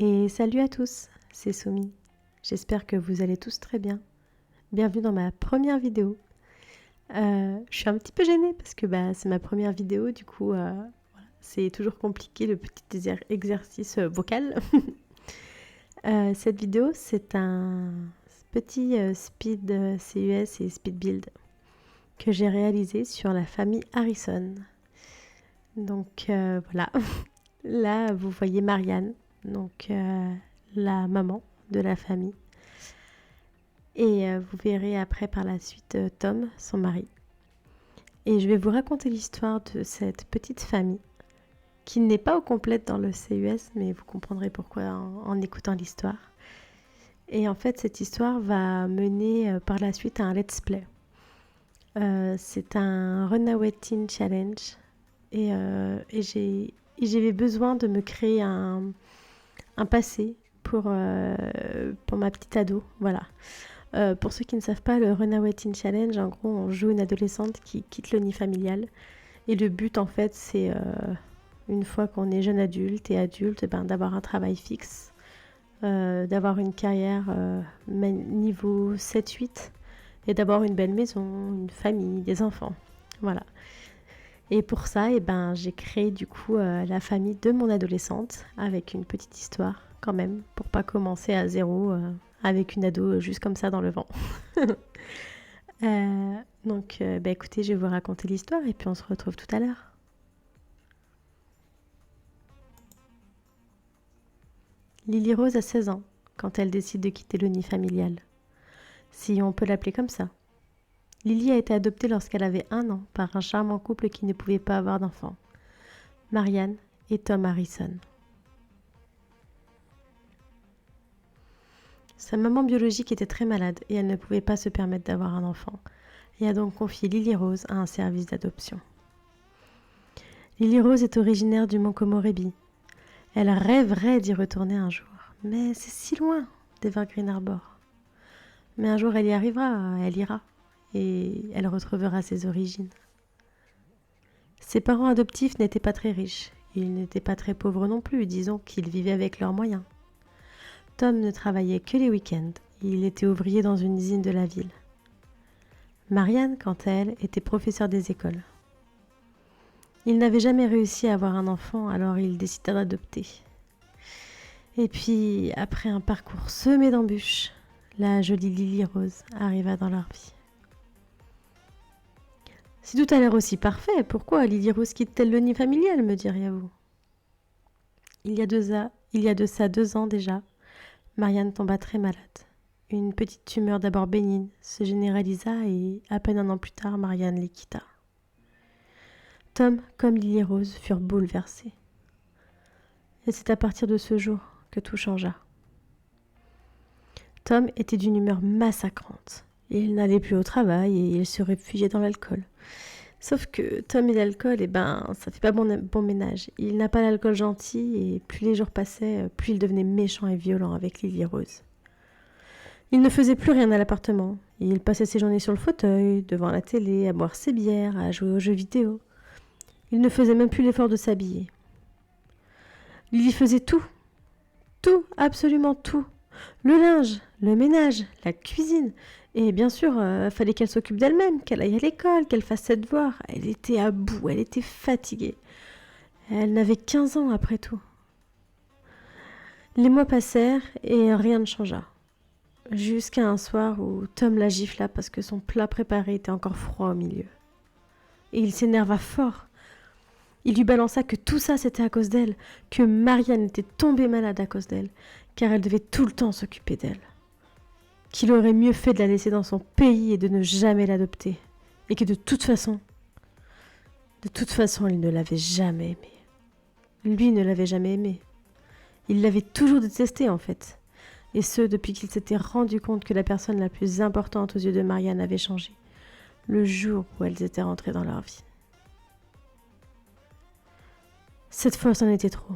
Et salut à tous, c'est Soumi. J'espère que vous allez tous très bien. Bienvenue dans ma première vidéo. Je suis un petit peu gênée parce que c'est ma première vidéo, du coup c'est toujours compliqué le petit exercice vocal. Cette vidéo c'est un petit speed CUS et speed build que j'ai réalisé sur la famille Harrison. Donc voilà, là vous voyez Marianne, donc la maman de la famille. Et vous verrez après par la suite Tom, son mari. Et je vais vous raconter l'histoire de cette petite famille qui n'est pas au complète dans le CUS, mais vous comprendrez pourquoi en écoutant l'histoire. Et en fait, cette histoire va mener par la suite à un let's play. C'est un Runaway Teen Challenge et j'avais besoin de me créer un passé pour ma petite ado, voilà. Pour ceux qui ne savent pas, le Runaway Teen Challenge, en gros, on joue une adolescente qui quitte le nid familial. Et le but, en fait, c'est, une fois qu'on est jeune adulte et adulte, d'avoir un travail fixe, d'avoir une carrière niveau 7-8, et d'avoir une belle maison, une famille, des enfants. Voilà. Et pour ça, j'ai créé du coup la famille de mon adolescente, avec une petite histoire quand même, pour pas commencer à zéro avec une ado juste comme ça dans le vent. Donc écoutez, je vais vous raconter l'histoire et puis on se retrouve tout à l'heure. Lily Rose a 16 ans quand elle décide de quitter le nid familial, si on peut l'appeler comme ça. Lily a été adoptée lorsqu'elle avait 1 an par un charmant couple qui ne pouvait pas avoir d'enfants, Marianne et Tom Harrison. Sa maman biologique était très malade et elle ne pouvait pas se permettre d'avoir un enfant, et a donc confié Lily Rose à un service d'adoption. Lily Rose est originaire du mont Komorebi. Elle rêverait d'y retourner un jour, mais c'est si loin d'Evergreen Harbor. Mais un jour elle y arrivera, elle ira, et elle retrouvera ses origines. Ses parents adoptifs n'étaient pas très riches, ils n'étaient pas très pauvres non plus, disons qu'ils vivaient avec leurs moyens. Tom ne travaillait que les week-ends, il était ouvrier dans une usine de la ville. Marianne, quant à elle, était professeure des écoles. Il n'avait jamais réussi à avoir un enfant, alors il décida d'adopter. Et puis, après un parcours semé d'embûches, la jolie Lily Rose arriva dans leur vie. Si tout a l'air aussi parfait, pourquoi Lily Rose quitte-t-elle le nid familial, me diriez-vous ? Il y a de ça 2 ans déjà, Marianne tomba très malade. Une petite tumeur d'abord bénigne se généralisa et à peine 1 an plus tard, Marianne les quitta. Tom, comme Lily Rose, furent bouleversés. Et c'est à partir de ce jour que tout changea. Tom était d'une humeur massacrante. Il n'allait plus au travail et il se réfugiait dans l'alcool. Sauf que Tom et l'alcool, ça fait pas bon ménage. Il n'a pas l'alcool gentil et plus les jours passaient, plus il devenait méchant et violent avec Lily Rose. Il ne faisait plus rien à l'appartement. Il passait ses journées sur le fauteuil, devant la télé, à boire ses bières, à jouer aux jeux vidéo. Il ne faisait même plus l'effort de s'habiller. Lily faisait tout, absolument tout. Le linge, le ménage, la cuisine. Et bien sûr, fallait qu'elle s'occupe d'elle-même, qu'elle aille à l'école, qu'elle fasse ses devoirs. Elle était à bout, elle était fatiguée. Elle n'avait qu'15 ans après tout. Les mois passèrent et rien ne changea. Jusqu'à un soir où Tom la gifla parce que son plat préparé était encore froid au milieu. Et il s'énerva fort. Il lui balança que tout ça c'était à cause d'elle, que Marianne était tombée malade à cause d'elle, car elle devait tout le temps s'occuper d'elle. Qu'il aurait mieux fait de la laisser dans son pays et de ne jamais l'adopter. Et que de toute façon, il ne l'avait jamais aimée. Lui ne l'avait jamais aimée. Il l'avait toujours détestée en fait. Et ce, depuis qu'il s'était rendu compte que la personne la plus importante aux yeux de Marianne avait changé. Le jour où elles étaient rentrées dans leur vie. Cette fois, c'en était trop.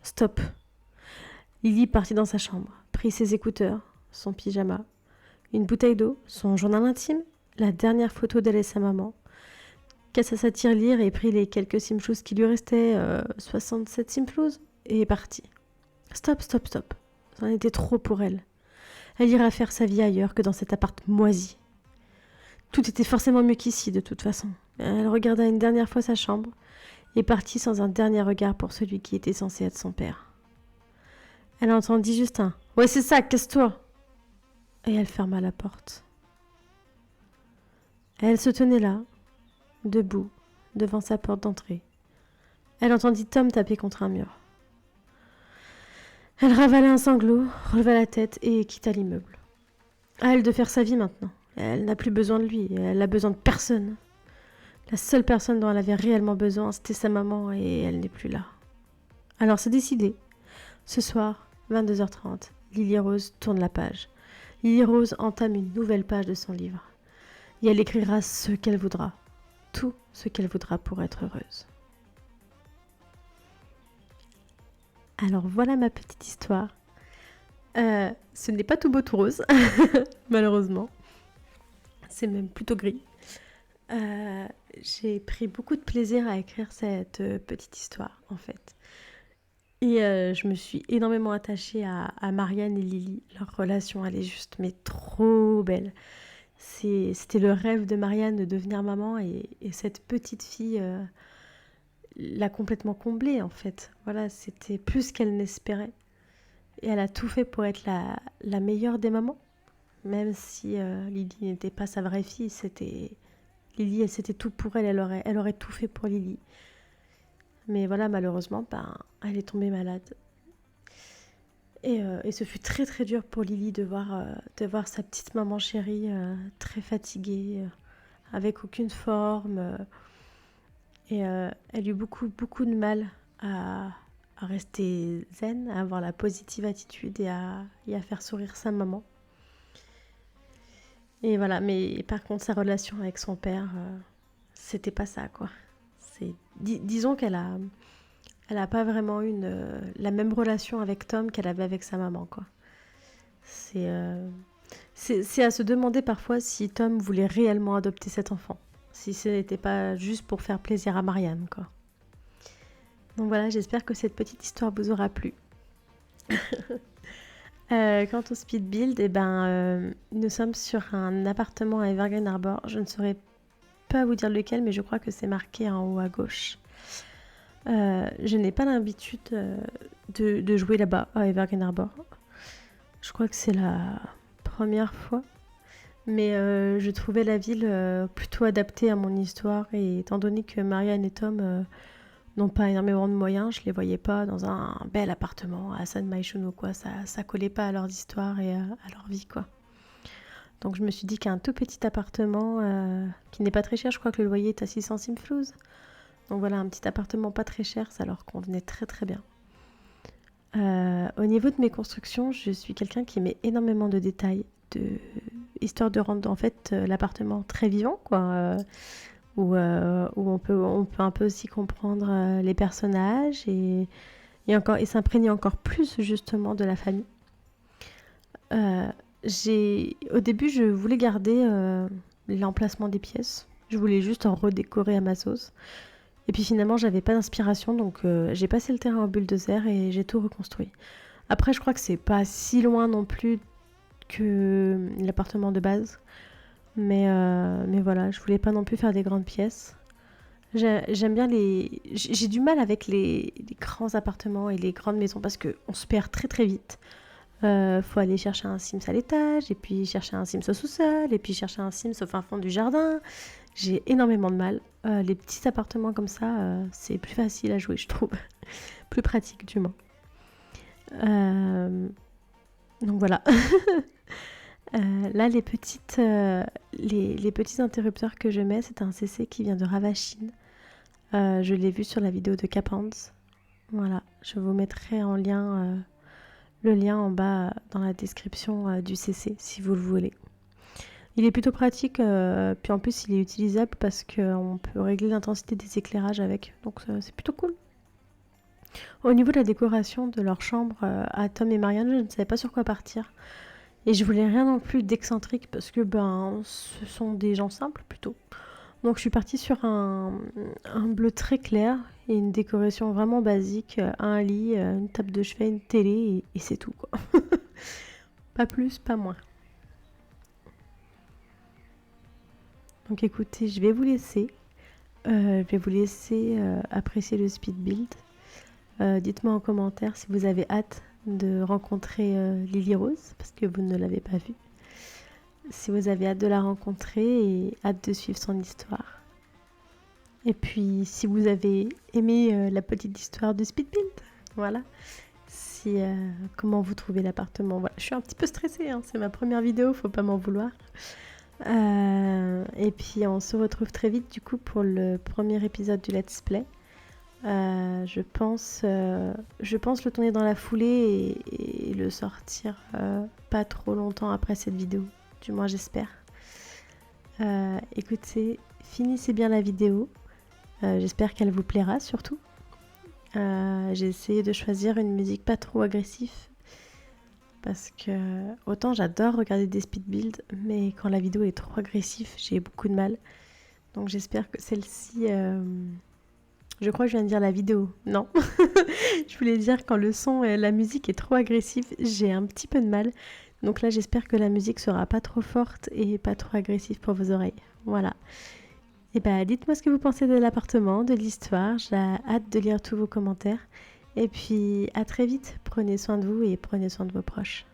Stop. Lily partit dans sa chambre, prit ses écouteurs, son pyjama, une bouteille d'eau, son journal intime, la dernière photo d'elle et sa maman, cassa sa tirelire et prit les quelques simflouz qui lui restaient, 67 simflouz, et est partie. Stop, stop, stop. C'en était trop pour elle. Elle ira faire sa vie ailleurs que dans cet appart moisi. Tout était forcément mieux qu'ici, de toute façon. Elle regarda une dernière fois sa chambre et partit sans un dernier regard pour celui qui était censé être son père. Elle entendit juste un « Ouais, c'est ça, casse-toi !» et elle ferma la porte. Elle se tenait là, debout, devant sa porte d'entrée. Elle entendit Tom taper contre un mur. Elle ravala un sanglot, releva la tête et quitta l'immeuble. À elle de faire sa vie maintenant. Elle n'a plus besoin de lui, elle n'a besoin de personne. La seule personne dont elle avait réellement besoin, c'était sa maman et elle n'est plus là. Alors c'est décidé. Ce soir, 22h30, Lily Rose tourne la page. Lily Rose entame une nouvelle page de son livre. Et elle écrira ce qu'elle voudra. Tout ce qu'elle voudra pour être heureuse. Alors voilà ma petite histoire. Ce n'est pas tout beau tout rose, malheureusement. C'est même plutôt gris. J'ai pris beaucoup de plaisir à écrire cette petite histoire, en fait. Et je me suis énormément attachée à Marianne et Lily. Leur relation, elle est juste, mais trop belle. C'était le rêve de Marianne de devenir maman et cette petite fille l'a complètement comblée, en fait. Voilà, c'était plus qu'elle n'espérait. Et elle a tout fait pour être la meilleure des mamans. Même si Lily n'était pas sa vraie fille, Lily, c'était tout pour elle, elle aurait tout fait pour Lily. Mais voilà, malheureusement, elle est tombée malade. Et ce fut très très dur pour Lily de voir sa petite maman chérie très fatiguée, avec aucune forme. Et elle eut beaucoup beaucoup de mal à rester zen, à avoir la positive attitude et à faire sourire sa maman. Et voilà, mais par contre, sa relation avec son père, c'était pas ça, quoi. Disons qu'elle a pas vraiment eu la même relation avec Tom qu'elle avait avec sa maman, quoi. C'est à se demander parfois si Tom voulait réellement adopter cet enfant. Si ce n'était pas juste pour faire plaisir à Marianne, quoi. Donc voilà, j'espère que cette petite histoire vous aura plu. Quant au speed build, nous sommes sur un appartement à Evergreen Harbor. Je ne saurais pas vous dire lequel, mais je crois que c'est marqué en haut à gauche. Je n'ai pas l'habitude de jouer là-bas, à Evergreen Harbor. Je crois que c'est la première fois. Mais je trouvais la ville plutôt adaptée à mon histoire. Et étant donné que Marianne et Tom n'ont pas énormément de moyens, je les voyais pas dans un bel appartement à San Maïchono, quoi. Ça collait pas à leurs histoires et à leur vie, quoi. Donc je me suis dit qu'un tout petit appartement qui n'est pas très cher, je crois que le loyer est à 600 simflouz. Donc voilà, un petit appartement pas très cher, ça leur convenait très très bien. Au niveau de mes constructions, je suis quelqu'un qui met énormément de détails, histoire de rendre en fait l'appartement très vivant, quoi. Où on peut un peu aussi comprendre les personnages et s'imprégner encore plus justement de la famille. Au début, je voulais garder l'emplacement des pièces. Je voulais juste en redécorer à ma sauce. Et puis finalement, j'avais pas d'inspiration, donc j'ai passé le terrain au bulldozer et j'ai tout reconstruit. Après, je crois que c'est pas si loin non plus que l'appartement de base. Mais voilà, je voulais pas non plus faire des grandes pièces. J'aime bien j'ai du mal avec les grands appartements et les grandes maisons parce qu'on se perd très très vite. Faut aller chercher un Sims à l'étage, et puis chercher un Sims au sous-sol, et puis chercher un Sims au fin fond du jardin. J'ai énormément de mal. Les petits appartements comme ça, c'est plus facile à jouer, je trouve. Plus pratique, du moins. Donc voilà. Là, les petits interrupteurs que je mets, c'est un CC qui vient de Ravachine. Je l'ai vu sur la vidéo de Capans. Voilà, je vous mettrai en lien le lien en bas dans la description du CC si vous le voulez. Il est plutôt pratique, puis en plus il est utilisable parce qu'on peut régler l'intensité des éclairages avec, donc c'est plutôt cool. Au niveau de la décoration de leur chambre à Tom et Marianne, je ne savais pas sur quoi partir. Et je voulais rien non plus d'excentrique parce que ce sont des gens simples plutôt. Donc je suis partie sur un bleu très clair et une décoration vraiment basique, un lit, une table de chevet, une télé et c'est tout quoi. Pas plus, pas moins. Donc écoutez, je vais vous laisser. Apprécier le speed build. Dites-moi en commentaire si vous avez hâte de rencontrer Lily Rose, parce que vous ne l'avez pas vue. Si vous avez hâte de la rencontrer et hâte de suivre son histoire. Et puis, si vous avez aimé la petite histoire de speed build, voilà. Comment vous trouvez l'appartement. Voilà. Je suis un petit peu stressée, hein. C'est ma première vidéo, faut pas m'en vouloir. Et puis on se retrouve très vite du coup pour le premier épisode du Let's Play. Je pense le tourner dans la foulée et le sortir pas trop longtemps après cette vidéo. Du moins j'espère. Écoutez, finissez bien la vidéo. J'espère qu'elle vous plaira surtout. J'ai essayé de choisir une musique pas trop agressive. Parce que autant j'adore regarder des speed builds, mais quand la vidéo est trop agressive, j'ai beaucoup de mal. Donc j'espère que celle-ci... Je crois que je viens de dire la vidéo. Non. Je voulais dire quand le son et la musique est trop agressive, j'ai un petit peu de mal. Donc là j'espère que la musique sera pas trop forte et pas trop agressive pour vos oreilles. Voilà. Et bah dites-moi ce que vous pensez de l'appartement, de l'histoire. J'ai hâte de lire tous vos commentaires. Et puis à très vite. Prenez soin de vous et prenez soin de vos proches.